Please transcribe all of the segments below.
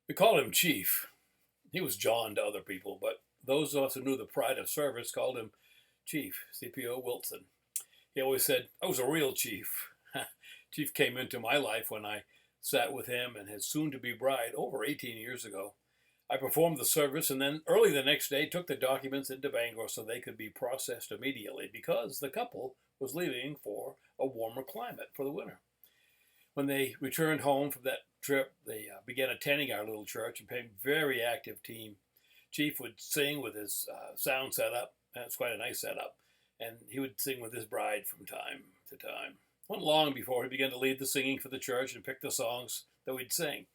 We called him Chief. He was John to other people, but those of us who knew the pride of service called him Chief, CPO Wilson. He always said, I was a real chief. Chief came into my life when I sat with him and his soon to be bride over 18 years ago. I performed the service and then early the next day took the documents into Bangor so they could be processed immediately because the couple was leaving for a warmer climate for the winter. When they returned home from that trip, they began attending our little church and became a very active team. Chief would sing with his sound setup. That's quite a nice setup. And he would sing with his bride from time to time. It wasn't long before he began to lead the singing for the church and pick the songs that we'd sing.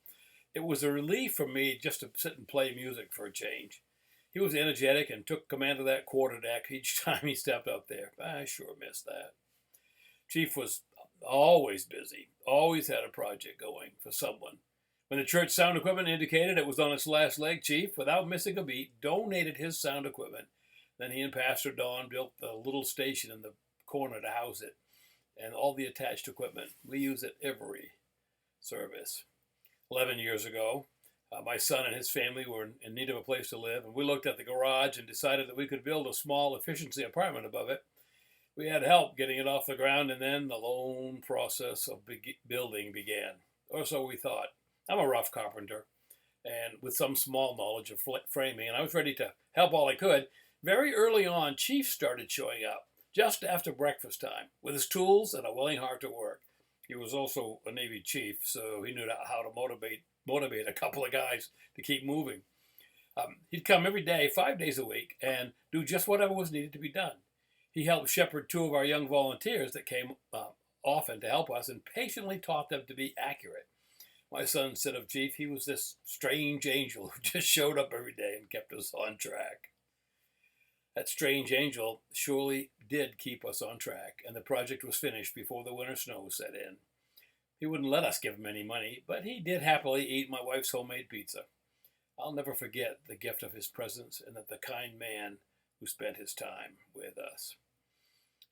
It was a relief for me just to sit and play music for a change. He was energetic and took command of that quarter deck each time he stepped up there. I sure missed that. Chief was always busy, always had a project going for someone. When the church sound equipment indicated it was on its last leg, Chief, without missing a beat, donated his sound equipment. Then he and Pastor Don built the little station in the corner to house it and all the attached equipment. We use it every service. 11 years ago, my son and his family were in need of a place to live, and we looked at the garage and decided that we could build a small efficiency apartment above it. We had help getting it off the ground, and then the lone process of building began. Or so we thought. I'm a rough carpenter, and with some small knowledge of framing, and I was ready to help all I could. Very early on, Chief started showing up, just after breakfast time, with his tools and a willing heart to work. He was also a Navy chief, so he knew how to motivate a couple of guys to keep moving. He'd come every day, 5 days a week, and do just whatever was needed to be done. He helped shepherd two of our young volunteers that came often to help us and patiently taught them to be accurate. My son said of Chief, he was this strange angel who just showed up every day and kept us on track. That strange angel surely did keep us on track, and the project was finished before the winter snow set in. He wouldn't let us give him any money, but he did happily eat my wife's homemade pizza. I'll never forget the gift of his presence and of the kind man who spent his time with us.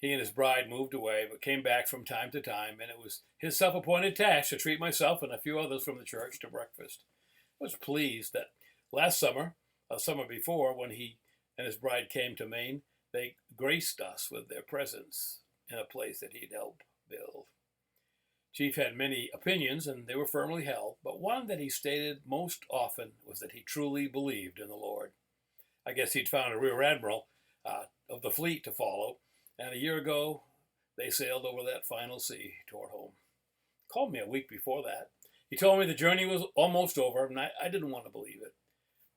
He and his bride moved away, but came back from time to time, and it was his self-appointed task to treat myself and a few others from the church to breakfast. I was pleased that last summer, a summer before, when he and his bride came to Maine, they graced us with their presence in a place that he'd helped build. Chief had many opinions, and they were firmly held, but one that he stated most often was that he truly believed in the Lord. I guess he'd found a rear admiral of the fleet to follow, and a year ago, they sailed over that final sea toward home. He called me a week before that. He told me the journey was almost over, and I didn't want to believe it.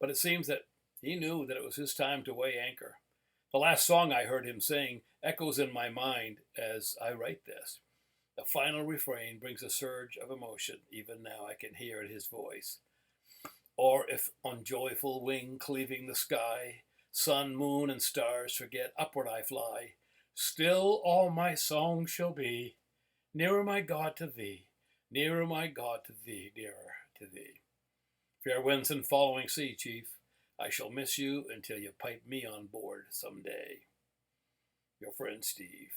But it seems that he knew that it was his time to weigh anchor. The last song I heard him sing echoes in my mind as I write this. The final refrain brings a surge of emotion. Even now I can hear in his voice. Or if on joyful wing cleaving the sky, sun, moon, and stars forget, upward I fly, still all my song shall be, nearer my God to thee, nearer my God to thee, nearer to thee. Fair winds and following sea, Chief, I shall miss you until you pipe me on board someday. Your friend Steve.